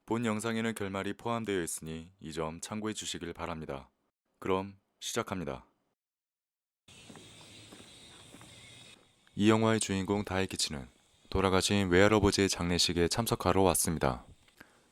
본 영상에는 결말이 포함되어 있으니 이 점 참고해 주시길 바랍니다. 그럼 시작합니다. 이 영화의 주인공 다이키치는 돌아가신 외할아버지의 장례식에 참석하러 왔습니다.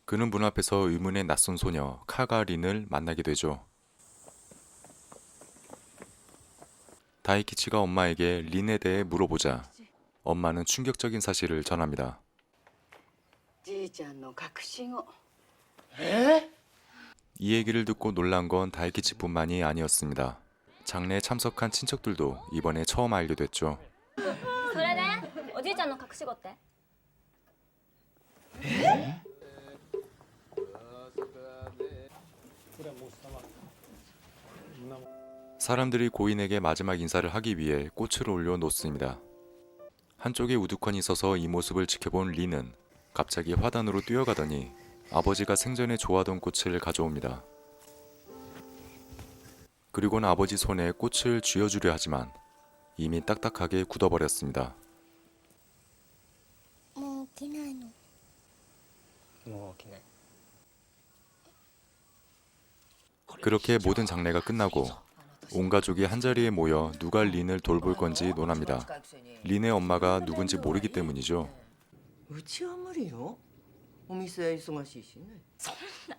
그는 문 앞에서 의문의 낯선 소녀 카가린을 만나게 되죠. 다이키치가 엄마에게 린에 대해 물어보자 엄마는 충격적인 사실을 전합니다. 이 얘기를 듣고 놀란 건 다이키치뿐만이 아니었습니다. 장례에 참석한 친척들도 이번에 처음 알게 됐죠. それでおじいちゃんの隠し子って 사람들이 고인에게 마지막 인사를 하기 위해 꽃을 올려 놓습니다. 한쪽에 우두커니 서서 이 모습을 지켜본 린은 갑자기 화단으로 뛰어가더니 아버지가 생전에 좋아하던 꽃을 가져옵니다. 그리고는 아버지 손에 꽃을 쥐어주려 하지만 이미 딱딱하게 굳어버렸습니다. 그렇게 모든 장례가 끝나고 온 가족이 한자리에 모여 누가 린을 돌볼 건지 논합니다. 린의 엄마가 누군지 모르기 때문이죠. うちは無理よ。お店忙しいしね。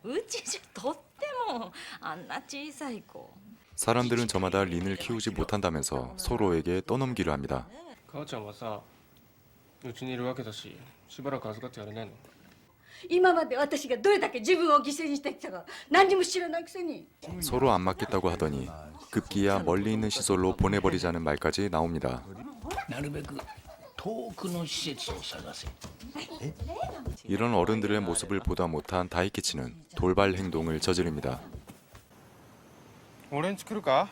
うちじゃとってもあんな小さい子 사람들은 저마다 린을 키우지 못한다면서 서로에게 떠넘기려 합니다. 母ちゃんはさ、うちにいるわけだし、しばらく預かってやれないの？今まで私がどれだけ自分を犠牲にしてきたか何にも知らないくせに 서로 안 맞겠다고 하더니 급기야 멀리 있는 시설로 보내버리자는 말까지 나옵니다. なるべく遠くの施設を探せ。 이런 어른들의 모습을 보다 못한 다이키치는 돌발 행동을 저지릅니다. 俺んち来るか？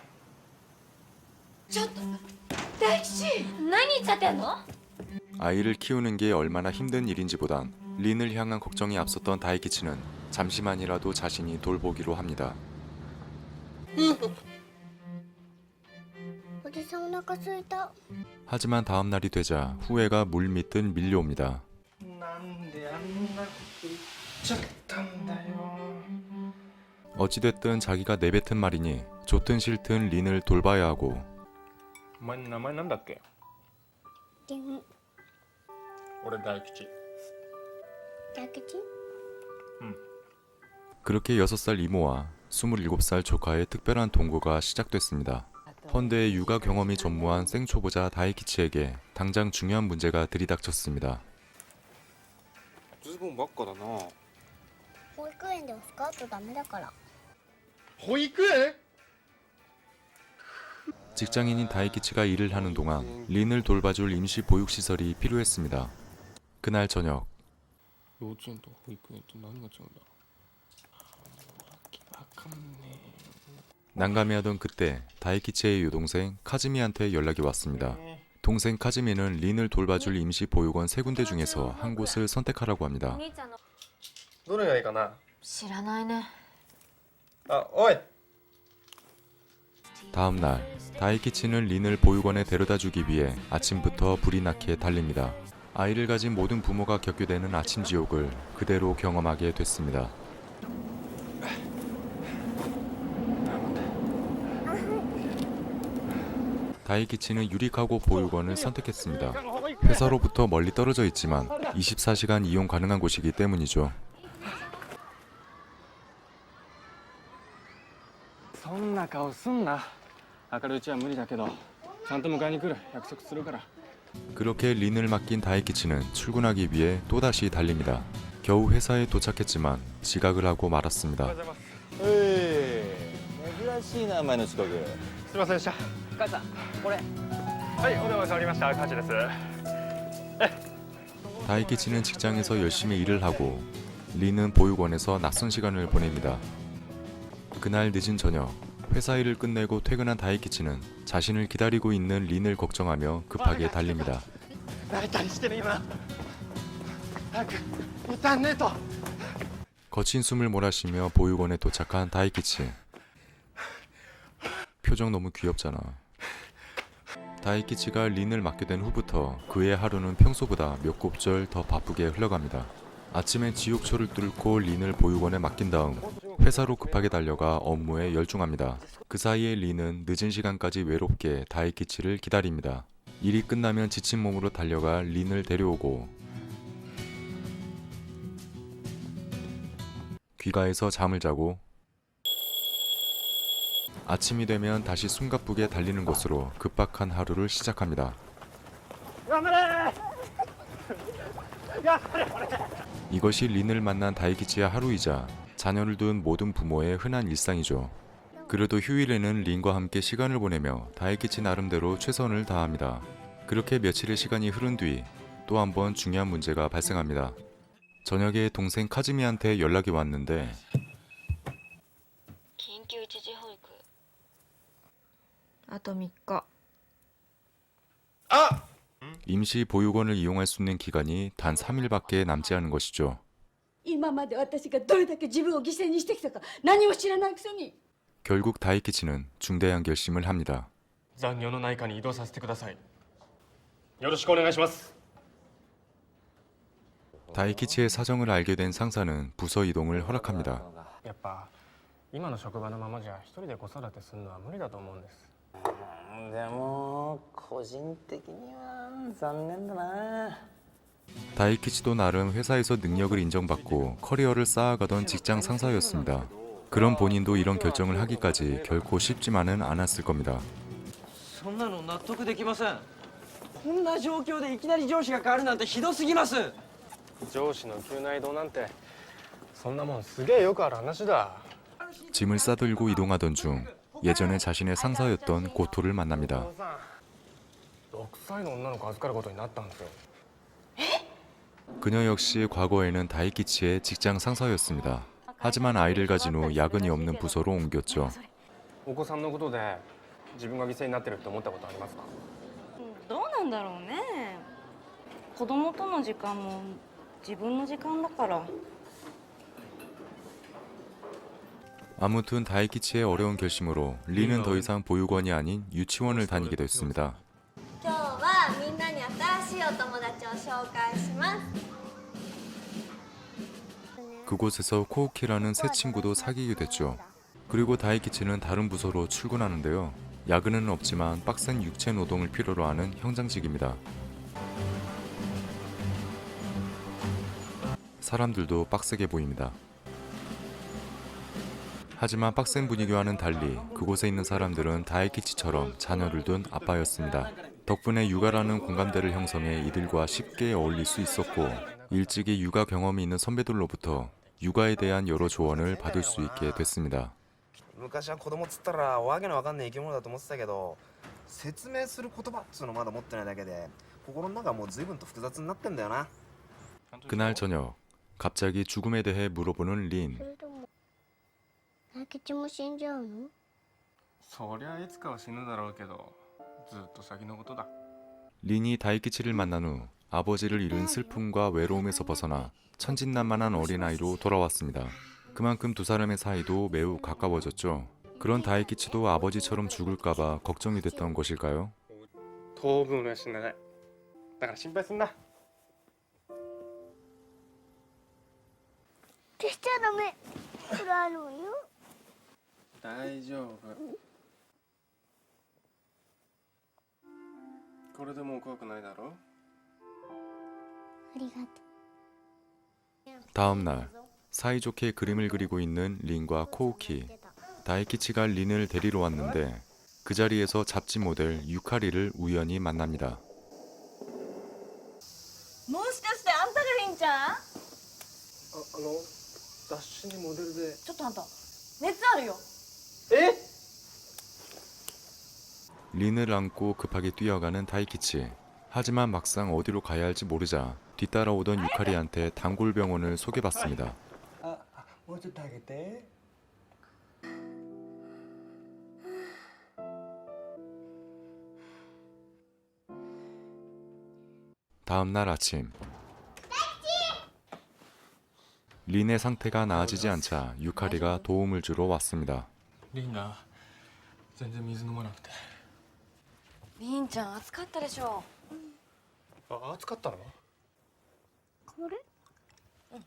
大吉何言っちゃってんの 아이를 키우는 게 얼마나 힘든 일인지보단 린을 향한 걱정이 앞섰던 다이키치는 잠시만이라도 자신이 돌보기로 합니다. おじさんお腹すいた。 하지만 다음 날이 되자 후회가 물밀듯 밀려옵니다. なんであんなこと言っちゃったんだよ。 어찌됐든 자기가 내뱉은 말이니 좋든 싫든 린을 돌봐야 하고 お前の名前なんだっけ？でも俺大吉。大吉 그렇게 6살 이모와 27살 조카의 특별한 동거가 시작됐습니다. 헌데 육아 경험이 전무한 생초보자 다이키치에게 당장 중요한 문제가 들이닥쳤습니다. ズボンばっかだな。保育園ではスカートダメだから。保育園？ 직장인인 다이키치가 일을 하는 동안 린을 돌봐줄 임시 보육시설이 필요했습니다. 그날 저녁 幼稚園と保育園と何が違うんだ？わかんね 난감해하던 그때 다이키치의 여동생 카즈미한테 연락이 왔습니다. 동생 카즈미는 린을 돌봐줄 임시 보육원 3군데 중에서 한 곳을 선택하라고 お 합니다. 兄ちゃんのどれがいいかな？知らないねあ、おい。 다음 날 다이키치는 린을 보육원에 데려다주기 위해 아침부터 불이 나게 달립니다. 아이를 가진 모든 부모가 겪게 되는 아침 지옥을 그대로 경험하게 됐습니다. 다이키치는 유리카고 보육원을 선택했습니다. 회사로부터 멀리 떨어져 있지만 24시간 이용 가능한 곳이기 때문이죠. そんな顔すんな。明るいうちは無理だけど、ちゃんと迎えに来る。約束するから。 그렇게 린을 맡긴 다이키치는 출근하기 위해 또다시 달립니다. 겨우 회사에 도착했지만 지각을 하고 말았습니다. 珍しいな、前の遅刻。すいませんでした。母さん、これ。はい、お電話代わりました。カチです。 다이키치는 직장에서 열심히 일을 하고 린은 보육원에서 낯선 시간을 보냅니다. 그날 늦은 저녁 회사 일을 끝내고 퇴근한 다이키치는 자신을 기다리고 있는 린을 걱정하며 급하게 달립니다. 慣れたりしてね今。早く行ったんねと。 거친 숨을 몰아쉬며 보육원에 도착한 다이키치. 표정 너무 귀엽잖아. 다이키치가 린을 맡게 된 후부터 그의 하루는 평소보다 몇 곱절 더 바쁘게 흘러갑니다. 아침에 지옥철을 뚫고 린을 보육원에 맡긴 다음 회사로 급하게 달려가 업무에 열중합니다. 그 사이에 린은 늦은 시간까지 외롭게 다이키치를 기다립니다. 일이 끝나면 지친 몸으로 달려가 린을 데려오고 귀가해서 잠을 자고 아침이 되면 다시 숨가쁘게 달리는 곳으로 급박한 하루를 시작합니다. 이것이 린을 만난 다이키치의 하루이자 자녀를 둔 모든 부모의 흔한 일상이죠. 그래도 휴일에는 린과 함께 시간을 보내며 다이키치 나름대로 최선을 다합니다. 그렇게 며칠의 시간이 흐른 뒤 또 한 번 중요한 문제가 발생합니다. 저녁에 동생 카즈미한테 연락이 왔는데 緊急一時保育あと3日 임시 보육원을 이용할 수 있는 기간이 단 3일밖에 남지 않은 것이죠. 今まで私がどれだけ自分を犠牲にしてきたか何も知らないくせに。 결국 다이키치는 중대한 결심을 합니다. 残業の内科に移動させてください。よろしくお願いします。 다이키치의 사정을 알게 된 상사는 부서 이동을 허락합니다. やっぱ今の職場のままじゃ一人で子育てするのは無理だと思うんです。でも個人的には残念だな。 다이키치도 나름 회사에서 능력을 인정받고 커리어를 쌓아가던 직장 상사였습니다. 그런 본인도 이런 결정을 하기까지 결코 쉽지만은 않았을 겁니다. そんなの納得できません。こんな状況でいきなり上司が変わるなんてひどすぎます。上司の急な移動なんてそんなもんすげえよくある話だ。 짐을 싸들고 이동하던 중 예전에 자신의 상사였던 고토를 만납니다. 6歳の女の子預かることになったんですよ。 그녀 역시 과거에는 다이키치의 직장 상사였습니다. 하지만 아이를 가진 후 야근이 없는 부서로 옮겼죠. お子さんのことで自分が犠牲になってるって思ったことありますか？どうなんだろうね。子供との時間も自分の時間だから。 아무튼 다이키치의 어려운 결심으로 린은 더 이상 보육원이 아닌 유치원을 다니게 됐습니다. 今日はみんなに新しいお友達を紹介します。 그곳에서 코우키라는 새 친구도 사귀게 됐죠. 그리고 다이키치는 다른 부서로 출근하는데요. 야근은 없지만 빡센 육체 노동을 필요로 하는 현장직입니다. 사람들도 빡세게 보입니다. 하지만 빡센 분위기와는 달리 그곳에 있는 사람들은 다이키치처럼 자녀를 둔 아빠였습니다. 덕분에 육아라는 공감대를 형성해 이들과 쉽게 어울릴 수 있었고 일찍이 육아 경험이 있는 선배들로부터 육아에 대한 여러 조언을 받을 수 있게 됐습니다. 昔は子供っつったらわけのわかんない生き物だと思ってたけど説明する言葉っつうのまだ持ってないだけで心の中はもう随分と複雑になってんだよな 그날 저녁 갑자기 죽음에 대해 물어보는 そ 린. れとも大吉も死んじゃうの？そりゃいつかは死ぬだろうけどずっと先のことだ。 린이 다이키치를 만난 후 아버지를 잃은 슬픔과 외로움에서 벗어나 천진난만한 어린아이로 돌아왔습니다. 그만큼 두 사람의 사이도 매우 가까워졌죠. 그런 다이키치도 아버지처럼 죽을까봐 걱정이 됐던 것일까요? 当分俺は死なない。だから心配すんな。消しちゃダメ。これあるわよ。大丈夫。これでもう怖くないだろ？ありがとう。 다음 날 사이좋게 그림을 그리고 있는 린과 코우키. 다이키치가 린을 데리러 왔는데 그 자리에서 잡지 모델 유카리를 우연히 만납니다. もしかしてあんたがりんちゃん？雑誌にモデルで。ちょっとあんた熱あるよ。 린을 안고 급하게 뛰어가는 다이키치. 하지만 막상 어디로 가야 할지 모르자 뒤따라오던 유카리한테 단골병원을 소개받습니다. もうちょっと上げて。 다음 날 아침 린의 상태가 나아지지 않자 유카리가 도움을 주러 왔습니다. リンが全然水飲まなくて。りんちゃん暑かったでしょ。あ、暑かったの？これ？うん。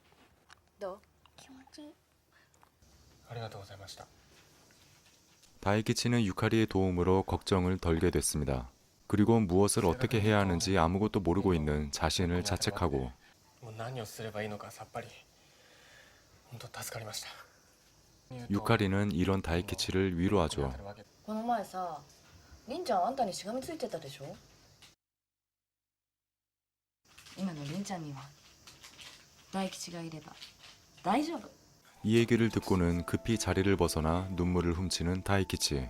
どう？気持ちいい。ありがとうございました。 다이키치는 유카리의 도움으로 걱정을 덜게 됐습니다. 그리고 무엇을 어떻게 해야 하는지 아무것도 모르고 있는 자신을 자책하고 もう何をすればいいのかさっぱり。本当助かりました。 유카리는 이런 다이키치를 위로하죠. この前さ、りんちゃんあんたにしがみついてたでしょ。今のりんちゃんには大吉がいれば大丈夫。 이 얘기를 듣고는 급히 자리를 벗어나 눈물을 훔치는 다이키치.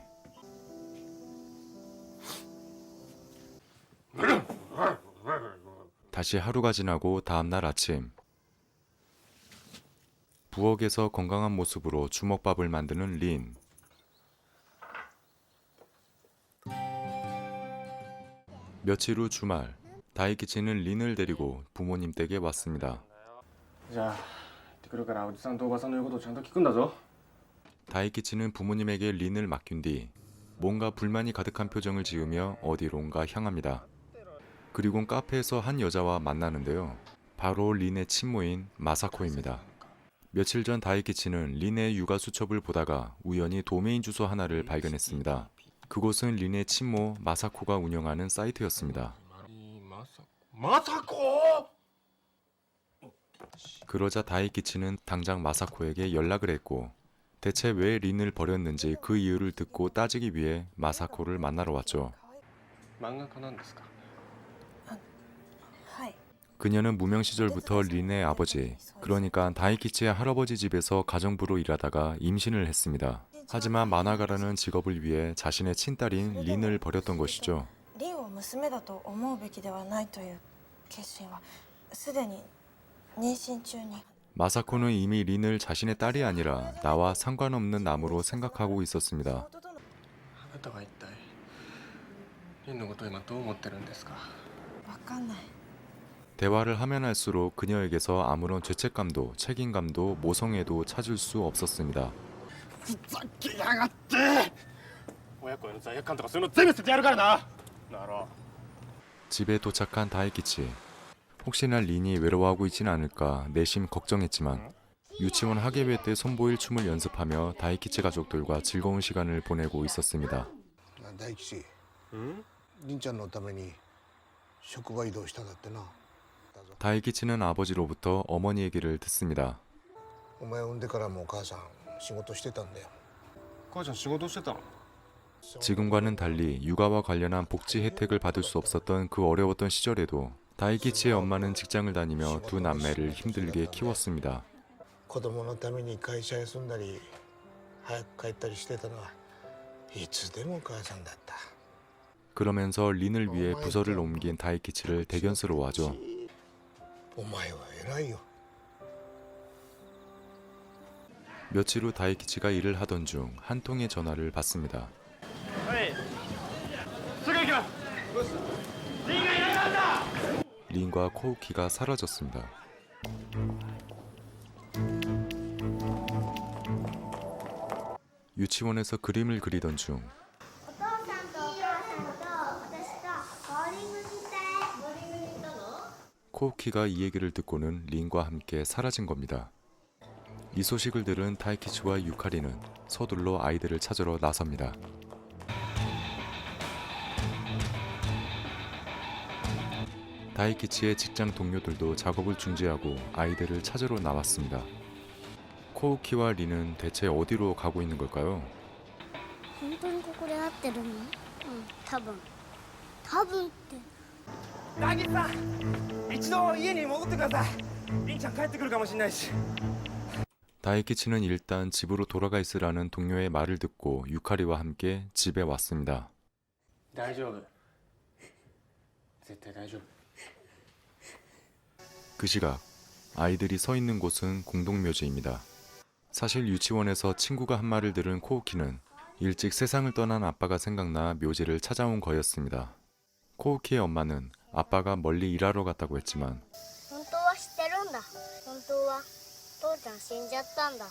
다시 하루가 지나고 다음날 아침, 부엌에서 건강한 모습으로 주먹밥을 만드는 린. 며칠 후 주말, 다이키치는 린을 데리고 부모님 댁에 왔습니다. じゃあ行ってくるからおじさんとおばさんの言うことをちゃんと聞くんだぞ。 다이키치는 부모님에게 린을 맡긴 뒤 뭔가 불만이 가득한 표정을 지으며 어디론가 향합니다. 그리곤 카페에서 한 여자와 만나는데요. 바로 린의 친모인 마사코입니다. 며칠 전 다이키치는 린의 육아 수첩을 보다가 우연히 도메인 주소 하나를 발견했습니다. 그곳은 린의 친모 마사코가 운영하는 사이트였습니다. 마사코! 그러자 다이키치는 당장 마사코에게 연락을 했고 대체 왜 린을 버렸는지 그 이유를 듣고 따지기 위해 마사코를 만나러 왔죠. 漫画家なんですか。はい。 그녀는 무명 시절부터 린의 아버지, 그러니까 다이키치의 할아버지 집에서 가정부로 일하다가 임신을 했습니다. 하지만 만화가라는 직업을 위해 자신의 친딸인 린을 버렸던 것이죠. リンを娘だと思うべきではないという決心はすでに妊娠中に。 마사코는 이미 린을 자신의 딸이 아니라 나와 상관없는 남으로 생각하고 있었습니다. あなたは一体リンのことを今どう思ってるんですか。わかんない。 대화를 하면 할수록 그녀에게서 아무런 죄책감도 책임감도 모성애도 찾을 수 없었습니다. ふざけやがって親子への罪悪感とかそういうの全部捨ててやるからな。なろ 집에 도착한 다이키치. 혹시나 린이 외로워하고 있진 않을까 내심 걱정했지만 유치원 학예회 때 선보일 춤을 연습하며 다이키치 가족들과 즐거운 시간을 보내고 있었습니다. 大吉りんちゃんのために職場移動したんだってな。 다이키치는 아버지로부터 어머니 얘기를 듣습니다. お前を産んでからもお母さん仕事してたんだよ。母ちゃん仕事してたの。 지금과는 달리 육아와 관련한 복지 혜택을 받을 수 없었던 그 어려웠던 시절에도 다이키치의 엄마는 직장을 다니며 두 남매를 힘들게 키웠습니다. 子供のために会社休んだり早く帰ったりしてたのはいつでもお母さんだった。 그러면서 린을 위해 부서를 옮긴 다이키치를 대견스러워하죠. お前は偉いよ。 며칠 후 다이키치가 일을 하던 중 한 통의 전화를 받습니다. はいすぐ行きます。リンがいなくなった。 린과 코우키가 사라졌습니다. 유치원에서 그림을 그리던 중 お父さんとお母さんと私とボーリングに行ったい。ボーリングに行ったの？ 코우키가 이 얘기를 듣고는 린과 함께 사라진 겁니다. 이 소식을 들은 다이키치와 유카리는 서둘러 아이들을 찾으러 나섭니다. 다이키치의 직장 동료들도 작업을 중지하고 아이들을 찾으러 나왔습니다. 코우키와 린은 대체 어디로 가고 있는 걸까요? 本当にここで会ってるの？うん、多分。多分って。ナギさん一度家に戻ってください。リンちゃん帰ってくるかもしれないし。 다이키치는 일단 집으로 돌아가 있으라는 동료의 말을 듣고 유카리와 함께 집에 왔습니다. 大丈夫。絶対大丈夫。 그 시각 아이들이 서 있는 곳은 공동묘지입니다. 사실 유치원에서 친구가 한 말을 들은 코우키는 일찍 세상을 떠난 아빠가 생각나 묘지를 찾아온 거였습니다. 코우키의 엄마는 아빠가 멀리 일하러 갔다고 했지만 本当は知ってるんだ。本当は父ちゃん死んじゃったんだ。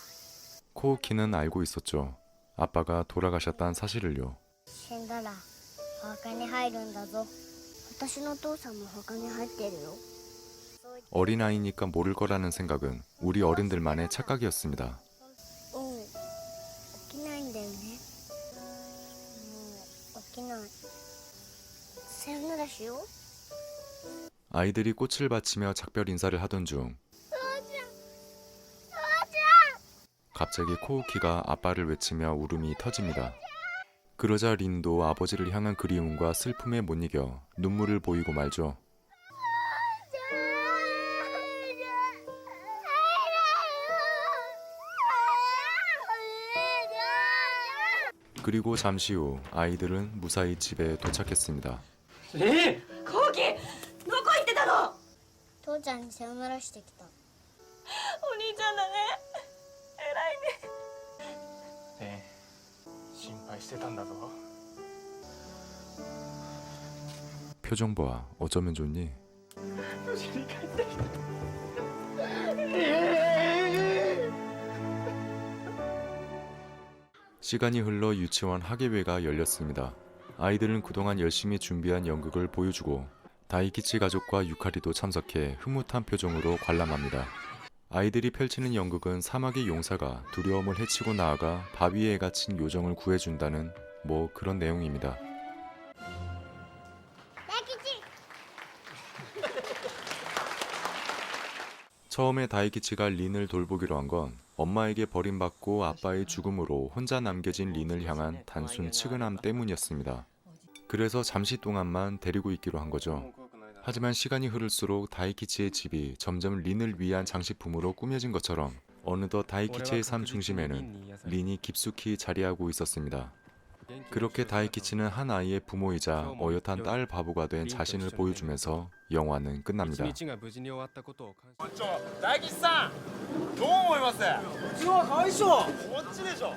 코우키는 알고 있었죠. 아빠가 돌아가셨다는 사실을요. 死んだらお墓に入るんだぞ。私の父さんもお墓に入ってるよ。そう言っ 어린아이니까 모를 거라는 생각은 우리 어른들만의 착각이었습니다. 起きないんだよね。起きない。さよならしよう。 아이들이 꽃을 바치며 작별 인사를 하던 중 갑자기 코우키가 아빠를 외치며 울음이 터집니다. 그러자 린도 아버지를 향한 그리움과 슬픔에 못 이겨 눈물을 보이고 말죠. 그리고 잠시 후 아이들은 무사히 집에 도착했습니다. コウキどこ行ってたの？父ちゃんにさよならしてきた。お兄ちゃんだね偉いね。ねえ心配してたんだぞ。 표정 봐. 어쩌면 좋니? 시간이 흘러 유치원 학예회가 열렸습니다. 아이들은 그동안 열심히 준비한 연극을 보여주고 다이키치 가족과 유카리도 참석해 흐뭇한 표정으로 관람합니다. 아이들이 펼치는 연극은 사막의 용사가 두려움을 헤치고 나아가 바위에 갇힌 요정을 구해준다는 뭐 그런 내용입니다. 처음에 다이키치가 린을 돌보기로 한 건 엄마에게 버림받고 아빠의 죽음으로 혼자 남겨진 린을 향한 단순 측은함 때문이었습니다. 그래서 잠시 동안만 데리고 있기로 한 거죠. 하지만 시간이 흐를수록 다이키치의 집이 점점 린을 위한 장식품으로 꾸며진 것처럼 어느덧 다이키치의 삶 중심에는 린이 깊숙이 자리하고 있었습니다. 그렇게 다이키치는 한 아이의 부모이자 어엿한 딸 바보가 된 자신을 보여주면서 영화는 끝납니다. 大吉さんどう思います？こっちの方がかわいそう。こっちでしょ。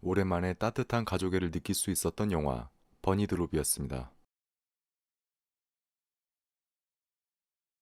오랜만에 따뜻한 가족애를 느낄 수 있었던 영화 버니드롭이었습니다.